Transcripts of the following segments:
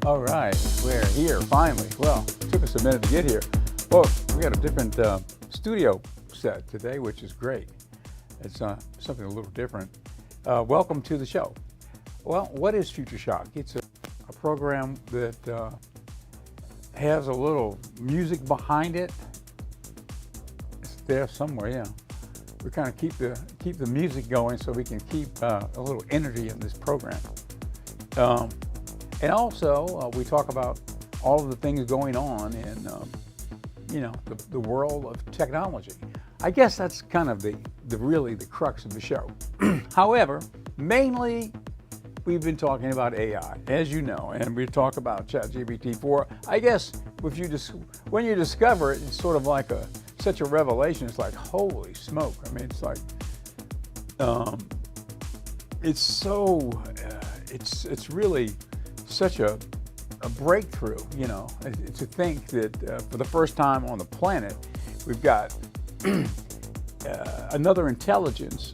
All right, we're here finally. Well, it took us a minute to get here. Well, we got a different studio set today, which is great. It's something a little different. Welcome to the show. Well, what is Future Shock? It's a program that has a little music behind it. It's there somewhere, yeah. We kind of keep the music going so we can keep a little energy in this program. And also, we talk about all of the things going on in, the world of technology. I guess that's kind of really the crux of the show. However, mainly we've been talking about AI, as you know, and we talk about ChatGPT-4. I guess when you discover it, it's sort of like such a revelation. It's like, holy smoke! I mean, it's like, it's really such a breakthrough, to think that for the first time on the planet, we've got another intelligence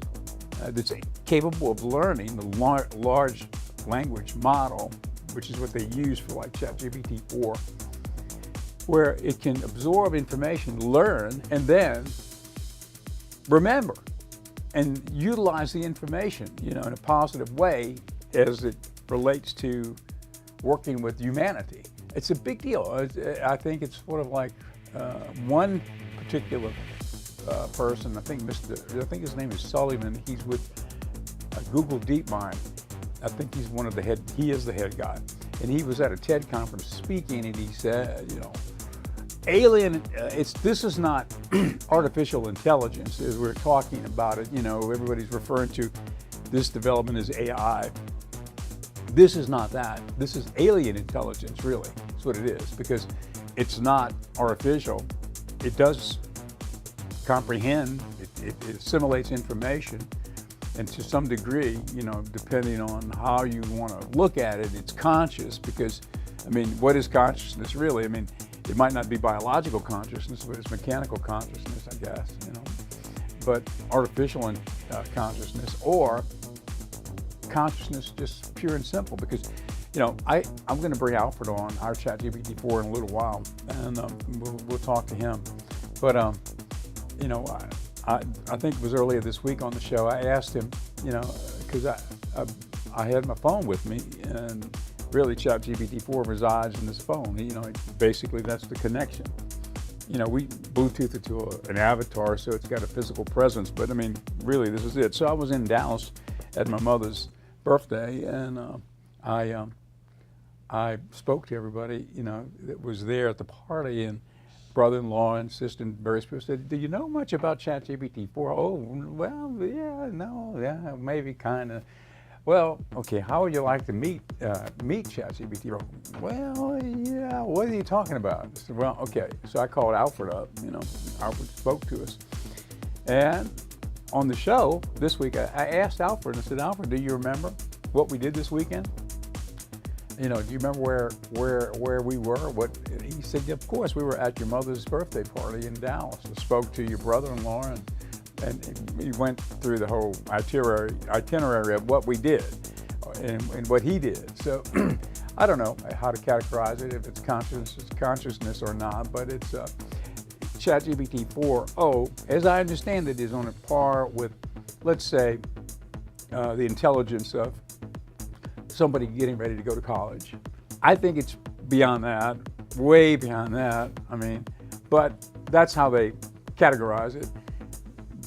that's capable of learning the large language model, which is what they use for like ChatGPT-4, where it can absorb information, learn, and then remember and utilize the information, in a positive way as it relates to working with humanity. It's a big deal. I think it's sort of like one particular person. I think his name is Sullivan. He's with Google DeepMind. I think he's one of the head. He is the head guy, and he was at a TED conference speaking, and he said, this is not artificial intelligence as we're talking about it. Everybody's referring to this development as AI. This is not that. This is alien intelligence, really. That's what it is, because it's not artificial. It does comprehend, it assimilates information, and to some degree, depending on how you want to look at it, it's conscious, because, what is consciousness really? It might not be biological consciousness, but it's mechanical consciousness, I guess, But artificial consciousness, or consciousness, just pure and simple, because I'm going to bring Alfred on our ChatGPT-4 in a little while, and we'll talk to him. But I think it was earlier this week on the show, I asked him, because I had my phone with me, and really ChatGPT-4 resides in this phone. Basically that's the connection. We Bluetooth it to an avatar, so it's got a physical presence, but really this is it. So I was in Dallas at my mother's birthday, and I spoke to everybody, that was there at the party, and brother-in-law and sister and various people said, "Do you know much about ChatGPT-4?" "Oh, well, yeah, no, yeah, maybe kind of." "Well, okay, how would you like to meet ChatGPT?" "Well, yeah, what are you talking about?" I said, "Well, okay." So I called Alfred up, Alfred spoke to us. And on the show this week, I asked Alfred, and I said, "Alfred, do you remember what we did this weekend? Do you remember where we were?" He said, "Of course, we were at your mother's birthday party in Dallas. I spoke to your brother-in-law, and he went through the whole itinerary of what we did and what he did." So I don't know how to categorize it, if it's consciousness or not, but it's ChatGPT-4o, as I understand it, is on a par with, let's say, the intelligence of somebody getting ready to go to college. I think it's beyond that, way beyond that. But that's how they categorize it.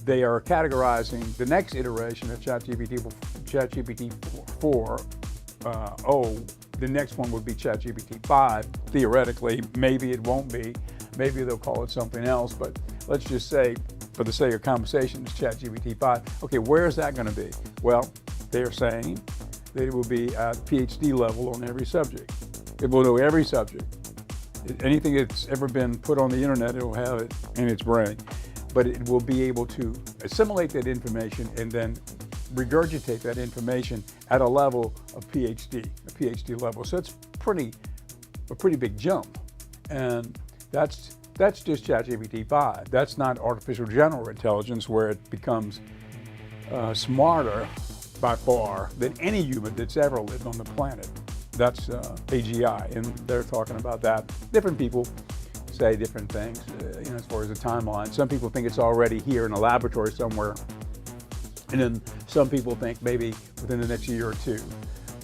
They are categorizing the next iteration of ChatGPT-4o. The next one would be ChatGPT-5. Theoretically, maybe it won't be. Maybe they'll call it something else, but let's just say, for the sake of conversation, it's ChatGPT-5. Okay, where is that going to be? Well, they're saying that it will be at PhD level on every subject. It will know every subject. Anything that's ever been put on the internet, it will have it in its brain. But it will be able to assimilate that information and then regurgitate that information at a level of PhD, a PhD level. So it's a pretty big jump. And that's just ChatGPT-5. That's not artificial general intelligence, where it becomes smarter by far than any human that's ever lived on the planet. That's AGI, and they're talking about that. Different people say different things, as far as the timeline. Some people think it's already here in a laboratory somewhere, and then some people think maybe within the next year or two.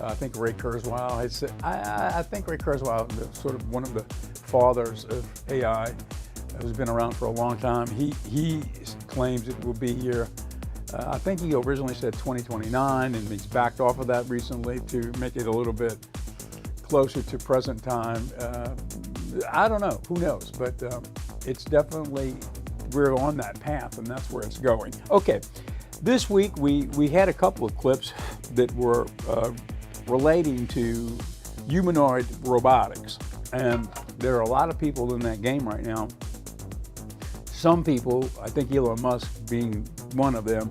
I think Ray Kurzweil had said, I think Ray Kurzweil, sort of one of the fathers of AI, who's been around for a long time, he claims it will be here. I think he originally said 2029, and he's backed off of that recently to make it a little bit closer to present time. I don't know, who knows, but it's definitely, we're on that path, and that's where it's going. Okay, this week we had a couple of clips that were relating to humanoid robotics, and there are a lot of people in that game right now. Some people, I think Elon Musk being one of them,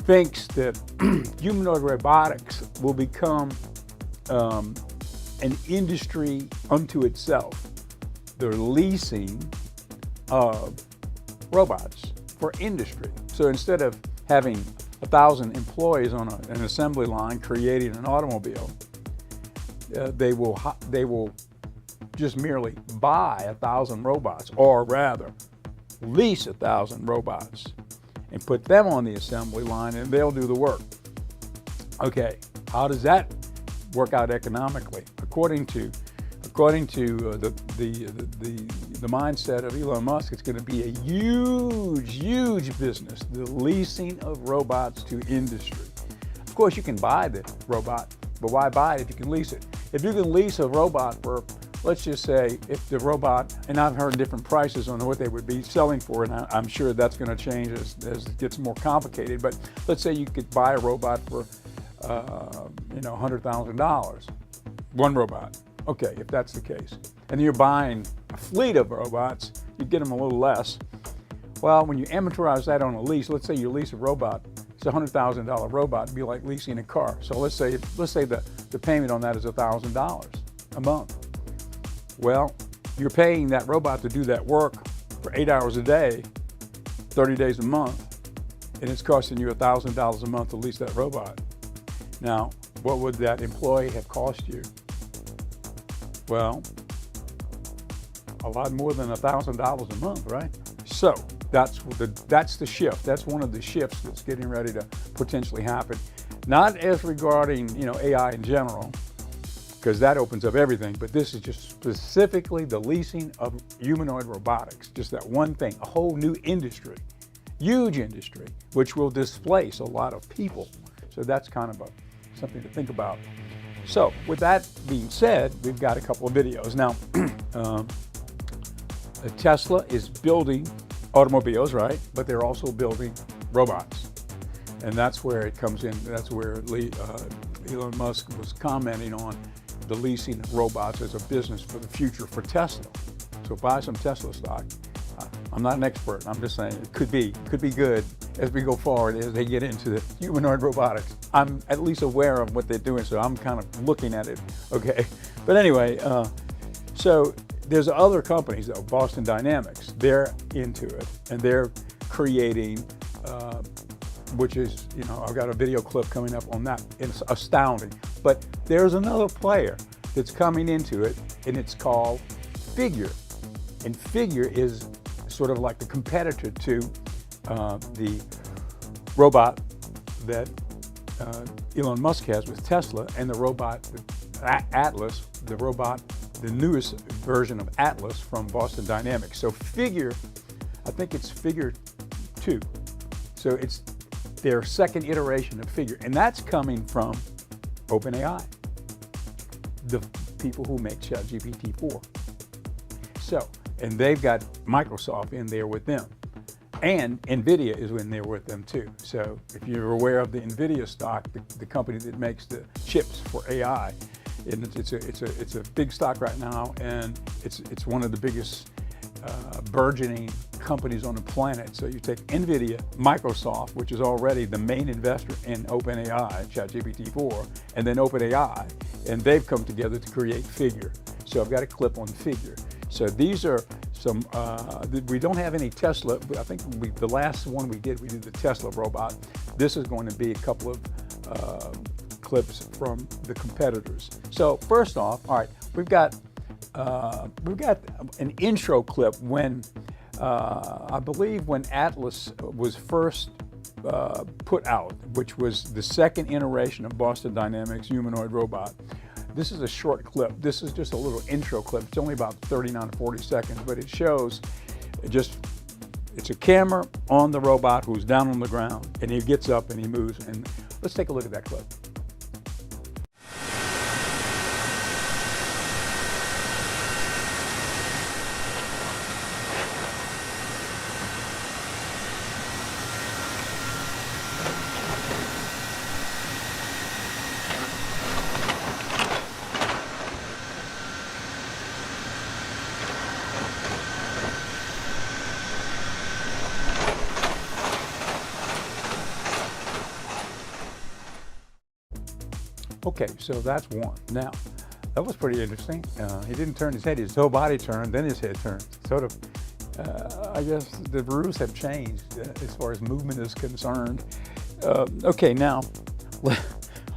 thinks that humanoid robotics will become an industry unto itself. The leasing of robots for industry. So instead of having 1,000 employees on an assembly line creating an automobile, they will just merely buy 1,000 robots, or rather lease 1,000 robots and put them on the assembly line, and they'll do the work. Okay, how does that work out economically? According to the mindset of Elon Musk, it's going to be a huge business, the leasing of robots to industry. Of course, you can buy the robot, but why buy it if you can lease it? If you can lease a robot for, let's just say, if the robot, and I've heard different prices on what they would be selling for, and I'm sure that's going to change as it gets more complicated, but let's say you could buy a robot for $100,000, one robot. Okay, if that's the case. And you're buying a fleet of robots, you get them a little less. Well, when you amortize that on a lease, let's say you lease a robot, it's a $100,000 robot, it'd be like leasing a car. So let's say the payment on that is $1,000 a month. Well, you're paying that robot to do that work for 8 hours a day, 30 days a month, and it's costing you $1,000 a month to lease that robot. Now, what would that employee have cost you? Well, a lot more than $1,000 a month, right? So that's the shift. That's one of the shifts that's getting ready to potentially happen. Not as regarding AI in general, because that opens up everything, but this is just specifically the leasing of humanoid robotics. Just that one thing, a whole new industry, huge industry, which will displace a lot of people. So that's kind of something to think about. So with that being said, we've got a couple of videos. Now, Tesla is building automobiles, right? But they're also building robots. And that's where it comes in. That's where Elon Musk was commenting on the leasing of robots as a business for the future for Tesla. So buy some Tesla stock. I'm not an expert. I'm just saying it could be good as we go forward as they get into the humanoid robotics. I'm at least aware of what they're doing, so I'm kind of looking at it. Okay, but anyway, so there's other companies though, Boston Dynamics. They're into it, and they're creating, which is, I've got a video clip coming up on that. It's astounding. But there's another player that's coming into it, and it's called Figure. And Figure is sort of like the competitor to the robot that Elon Musk has with Tesla, and the robot Atlas, the newest version of Atlas from Boston Dynamics. So Figure, I think it's Figure 2. So it's their second iteration of Figure, and that's coming from OpenAI, the people who make ChatGPT-4. So, and they've got Microsoft in there with them. And NVIDIA is in there with them too. So if you're aware of the NVIDIA stock, the company that makes the chips for AI, and it's a big stock right now, and it's one of the biggest burgeoning companies on the planet. So you take NVIDIA, Microsoft, which is already the main investor in OpenAI, ChatGPT-4, and then OpenAI, and they've come together to create Figure. So I've got a clip on Figure. So these are some, we don't have any Tesla. I think the last one we did the Tesla robot. This is going to be a couple of clips from the competitors. So first off, all right, we've got an intro clip when I believe when Atlas was first put out, which was the second iteration of Boston Dynamics humanoid robot. This is a short clip. This is just a little intro clip. It's only about 39 to 40 seconds, but it shows it's a camera on the robot who's down on the ground, and he gets up and he moves. And let's take a look at that clip. Okay, so that's one. Now, that was pretty interesting. He didn't turn his head, his whole body turned, then his head turned. Sort of, I guess the rules have changed as far as movement is concerned. Okay, now,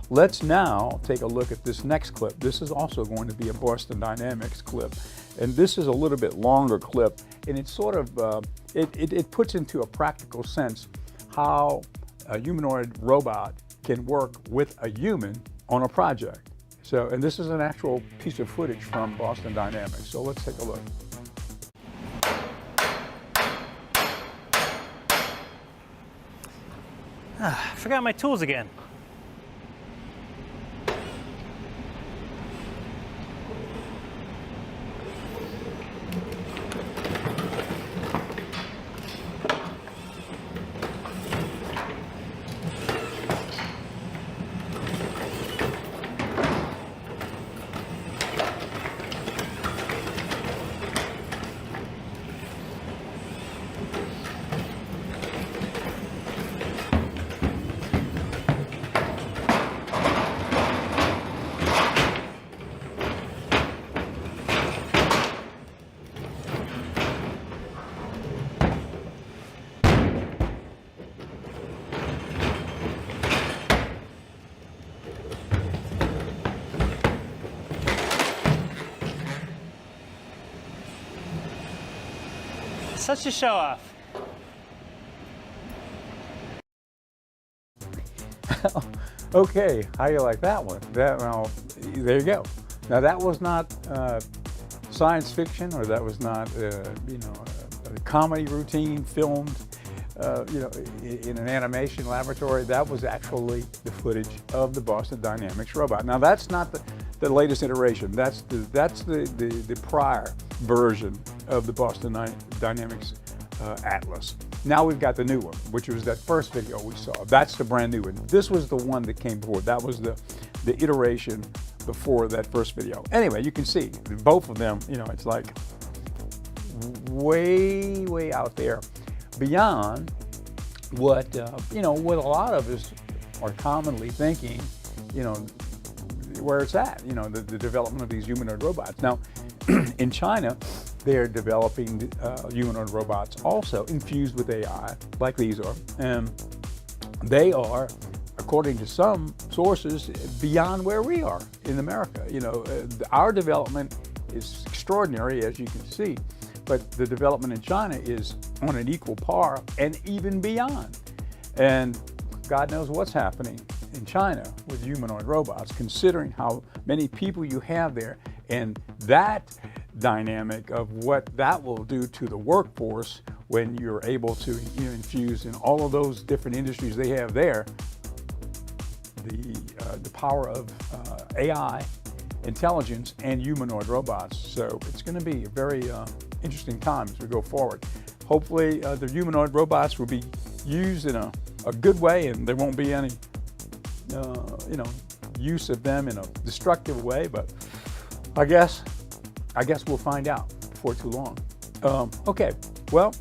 let's now take a look at this next clip. This is also going to be a Boston Dynamics clip. And this is a little bit longer clip, and it's sort of, it puts into a practical sense how a humanoid robot can work with a human on a project. So, and this is an actual piece of footage from Boston Dynamics. So let's take a look. Forgot my tools again. Such a show off. Okay, how do you like that one? Well, there you go. Now that was not science fiction, or that was not, a comedy routine filmed, in an animation laboratory. That was actually the footage of the Boston Dynamics robot. Now that's not the latest iteration. That's the prior version of the Boston Dynamics Atlas. Now we've got the new one, which was that first video we saw. That's the brand new one. This was the one that came before. That was the iteration before that first video. Anyway, you can see both of them, it's like way, way out there beyond what, what a lot of us are commonly thinking, where it's at, the development of these humanoid robots. Now, in China, they're developing humanoid robots also infused with AI, like these are. And they are, according to some sources, beyond where we are in America. Our development is extraordinary, as you can see, but the development in China is on an equal par and even beyond. And God knows what's happening in China with humanoid robots, considering how many people you have there, and that dynamic of what that will do to the workforce when you're able to infuse in all of those different industries they have there, the power of AI, intelligence, and humanoid robots. So it's going to be a very interesting time as we go forward. Hopefully the humanoid robots will be used in a good way, and there won't be any use of them in a destructive way, but I guess we'll find out before too long. Okay, well,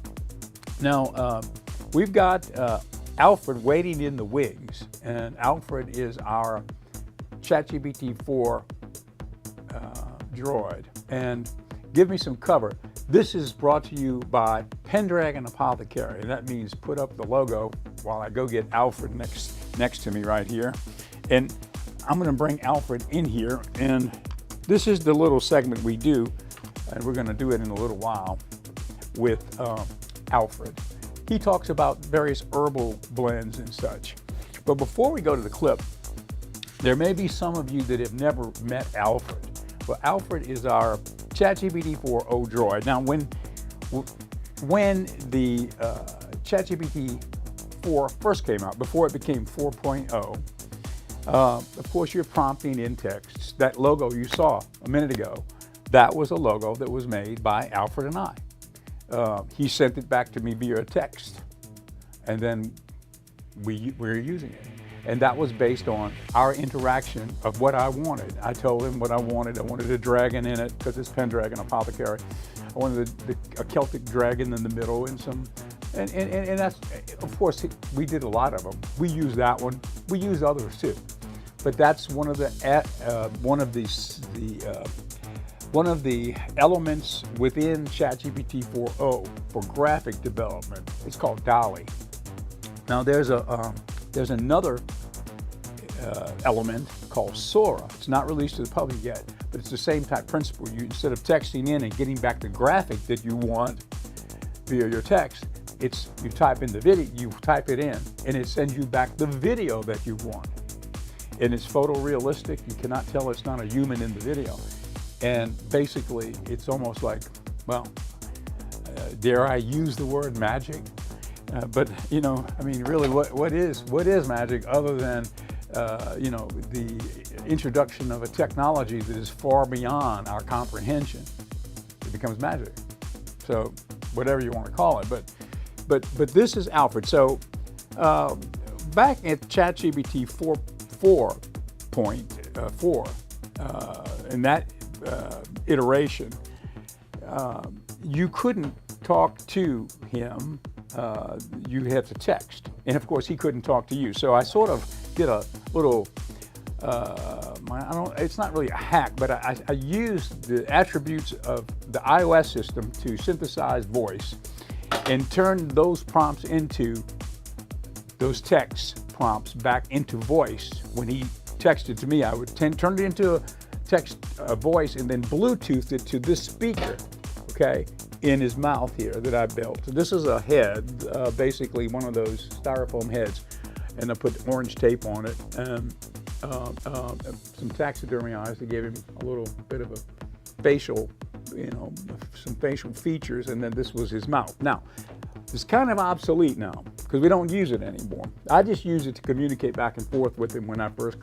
now we've got Alfred waiting in the wings, and Alfred is our ChatGPT 4 droid. And give me some cover. This is brought to you by Pendragon Apothecary, and that means put up the logo while I go get Alfred next to me right here. And I'm going to bring Alfred in here, and this is the little segment we do, and we're going to do it in a little while with Alfred. He talks about various herbal blends and such. But before we go to the clip, there may be some of you that have never met Alfred. Well, Alfred is our ChatGPT 4o droid. Now, when the ChatGPT 4 first came out, before it became 4.0, of course, you're prompting in text. That logo you saw a minute ago, that was a logo that was made by Alfred and I. He sent it back to me via text, and then we were using it. And that was based on our interaction of what I wanted. I told him what I wanted. I wanted a dragon in it because it's Pendragon Apothecary. I wanted a Celtic dragon in the middle and some, and that's, of course, we did a lot of them. We used that one. We used others too, but that's one of the elements within ChatGPT 4o for graphic development. It's called DALL-E. Now there's another element called Sora. It's not released to the public yet, but it's the same type principle. You, instead of texting in and getting back the graphic that you want via your text, it's you type in the video, you type it in, and it sends you back the video that you want. And it's photorealistic. You cannot tell it's not a human in the video. And basically, it's almost like, well, dare I use the word magic? But you know, I mean, really, what is magic other than the introduction of a technology that is far beyond our comprehension? It becomes magic. So whatever you want to call it, but this is Alfred. So back at ChatGPT 4.4, in that iteration, you couldn't talk to him. You had to text, and of course he couldn't talk to you. So I sort of did a little, it's not really a hack, but I used the attributes of the iOS system to synthesize voice and turn those prompts into, those text prompts back into voice. When he texted to me, I would turn it into a text voice and then Bluetooth it to this speaker, okay, in his mouth here that I built. So this is a head, basically one of those styrofoam heads, and I put orange tape on it, and some taxidermy eyes that gave him a little bit of a facial, some facial features, and then this was his mouth. Now, it's kind of obsolete now because we don't use it anymore. I just use it to communicate back and forth with him when I first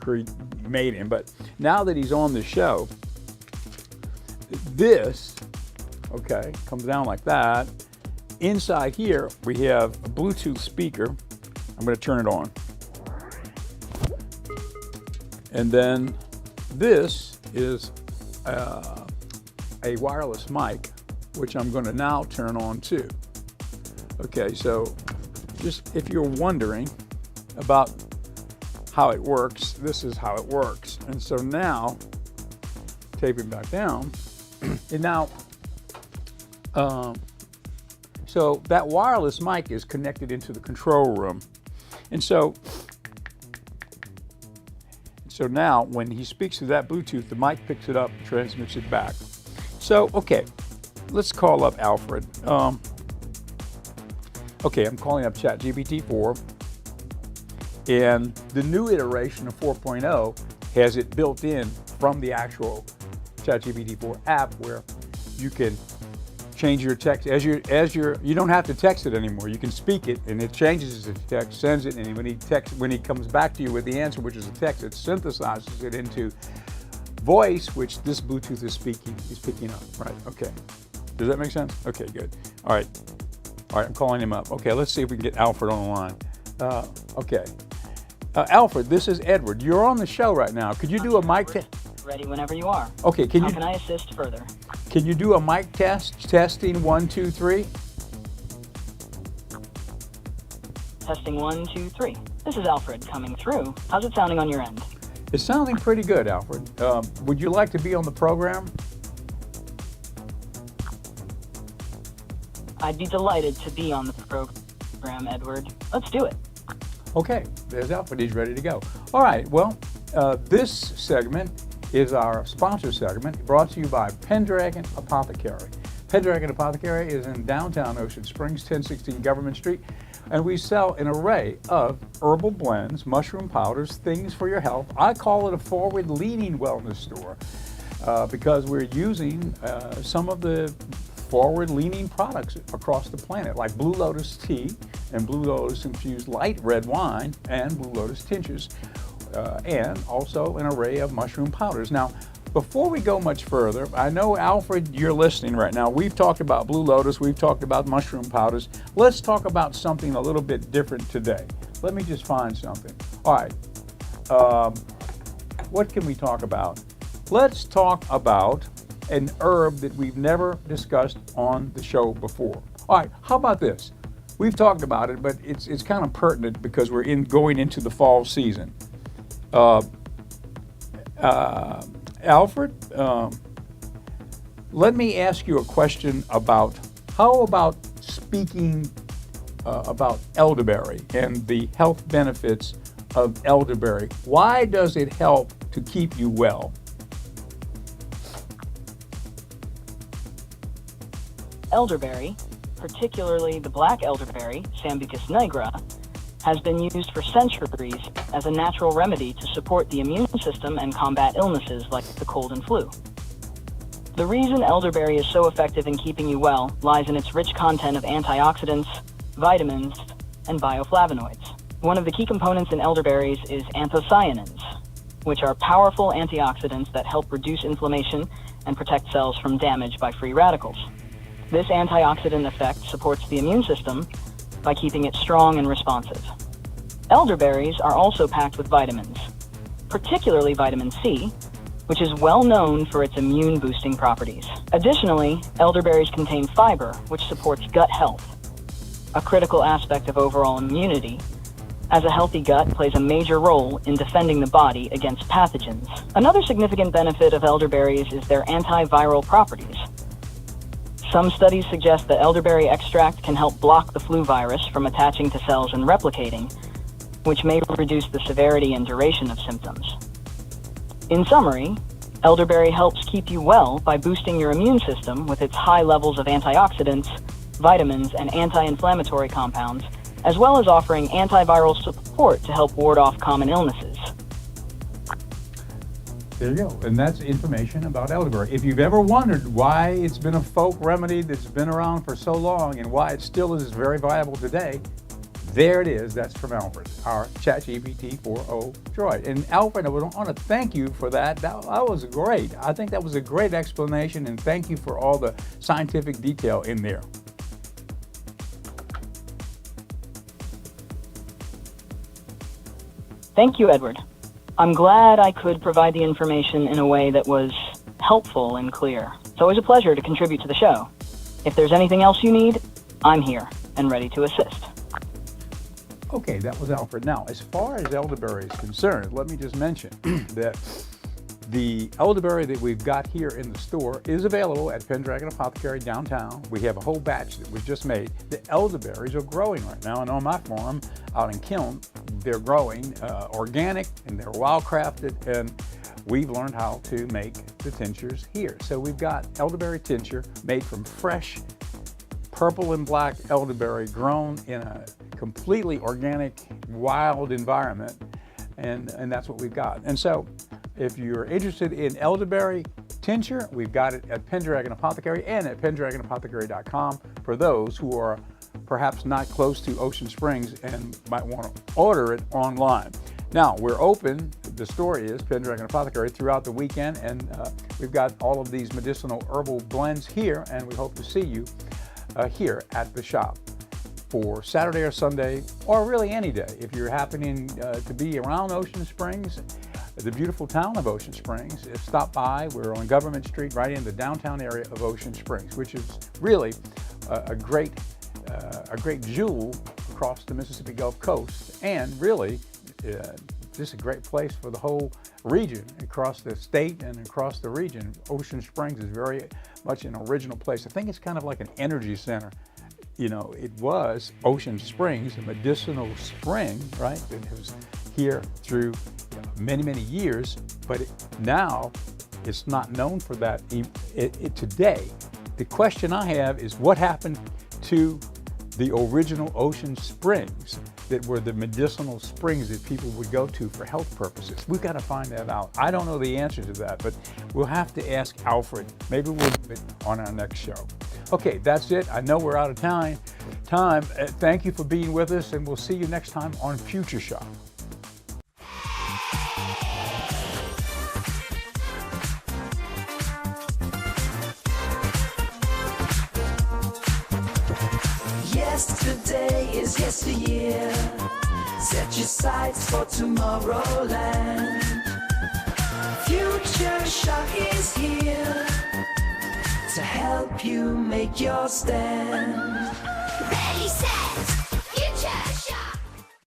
made him, but now that he's on the show, this, okay, comes down like that. Inside here, we have a Bluetooth speaker. I'm going to turn it on. And then this is a wireless mic, which I'm going to now turn on too. Okay, so just if you're wondering about how it works, this is how it works. And so now, taping back down, and now, so that wireless mic is connected into the control room. And so now when he speaks through that Bluetooth, the mic picks it up and transmits it back. So, okay, let's call up Alfred. Okay, I'm calling up ChatGPT 4, and the new iteration of 4.0 has it built in from the actual ChatGPT 4 app where you can change your text you don't have to text it anymore. You can speak it and it changes it to text, sends it, and when he comes back to you with the answer, which is a text, it synthesizes it into voice, which this Bluetooth is picking up, right? Okay. Does that make sense? Okay, good. All right, I'm calling him up. Okay, let's see if we can get Alfred on the line. Okay. Alfred, this is Edward. You're on the show right now. Could you do a mic test? Ready whenever you are. Okay, How can I assist further? Can you do a mic test? Testing 1, 2, 3. Testing 1, 2, 3. This is Alfred coming through. How's it sounding on your end? It's sounding pretty good, Alfred. Would you like to be on the program? I'd be delighted to be on the program, Edward. Let's do it. Okay, there's Alfred. He's ready to go. All right, well, This segment is our sponsor segment, brought to you by Pendragon Apothecary. Pendragon Apothecary is in downtown Ocean Springs, 1016 Government Street, and we sell an array of herbal blends, mushroom powders, things for your health. I call it a forward-leaning wellness store because we're using some of the forward-leaning products across the planet, like Blue Lotus tea and Blue Lotus infused light red wine and Blue Lotus tinctures, and also an array of mushroom powders. Now, before we go much further, I know, Alfred, you're listening right now. We've talked about Blue Lotus, we've talked about mushroom powders. Let's talk about something a little bit different today. Let me just find something. All right, what can we talk about? Let's talk about an herb that we've never discussed on the show before. All right, how about this? We've talked about it, but it's kind of pertinent because we're going into the fall season. Alfred, let me ask you a question about how about speaking about elderberry and the health benefits of elderberry. Why does it help to keep you well? Elderberry, particularly the black elderberry, Sambucus nigra, has been used for centuries as a natural remedy to support the immune system and combat illnesses like the cold and flu. The reason elderberry is so effective in keeping you well lies in its rich content of antioxidants, vitamins, and bioflavonoids. One of the key components in elderberries is anthocyanins, which are powerful antioxidants that help reduce inflammation and protect cells from damage by free radicals. This antioxidant effect supports the immune system by keeping it strong and responsive. Elderberries are also packed with vitamins, particularly vitamin C, which is well known for its immune-boosting properties. Additionally, elderberries contain fiber, which supports gut health, a critical aspect of overall immunity, as a healthy gut plays a major role in defending the body against pathogens. Another significant benefit of elderberries is their antiviral properties. Some studies suggest that elderberry extract can help block the flu virus from attaching to cells and replicating, which may reduce the severity and duration of symptoms. In summary, elderberry helps keep you well by boosting your immune system with its high levels of antioxidants, vitamins, and anti-inflammatory compounds, as well as offering antiviral support to help ward off common illnesses. There you go, and that's information about elderberry. If you've ever wondered why it's been a folk remedy that's been around for so long and why it still is very viable today, there it is. That's from Alfred, our ChatGPT 4.0 droid. And Alfred, I want to thank you for that. That was great. I think that was a great explanation, and thank you for all the scientific detail in there. Thank you, Edward. I'm glad I could provide the information in a way that was helpful and clear. It's always a pleasure to contribute to the show. If there's anything else you need, I'm here and ready to assist. Okay, that was Alfred. Now, as far as elderberry is concerned, let me just mention that the elderberry that we've got here in the store is available at Pendragon Apothecary downtown. We have a whole batch that was just made. The elderberries are growing right now, and on my farm out in Kiln, they're growing organic and they're wild-crafted, and we've learned how to make the tinctures here. So we've got elderberry tincture made from fresh purple and black elderberry grown in a completely organic, wild environment, and that's what we've got. And so if you're interested in elderberry tincture, we've got it at Pendragon Apothecary and at pendragonapothecary.com for those who are perhaps not close to Ocean Springs and might want to order it online. Now, we're open, the store is Pendragon Apothecary, throughout the weekend, and we've got all of these medicinal herbal blends here, and we hope to see you here at the shop for Saturday or Sunday, or really any day. If you're happening to be around Ocean Springs, the beautiful town of Ocean Springs, stop by. We're on Government Street, right in the downtown area of Ocean Springs, which is really a great jewel across the Mississippi Gulf Coast, and really just a great place for the whole region, across the state and across the region. Ocean Springs is very much an original place. I think it's kind of like an energy center. You know, it was Ocean Springs, a medicinal spring, right? It was here through many, many years, but now it's not known for that today. The question I have is what happened to the original ocean springs that were the medicinal springs that people would go to for health purposes? We've got to find that out. I don't know the answer to that, but we'll have to ask Alfred. Maybe we'll do it on our next show. Okay, that's it. I know we're out of time. Thank you for being with us, and we'll see you next time on Future Shock. Yesterday is yesteryear. Set your sights for tomorrowland. Future Shock is here to help you make your stand. Ready, set.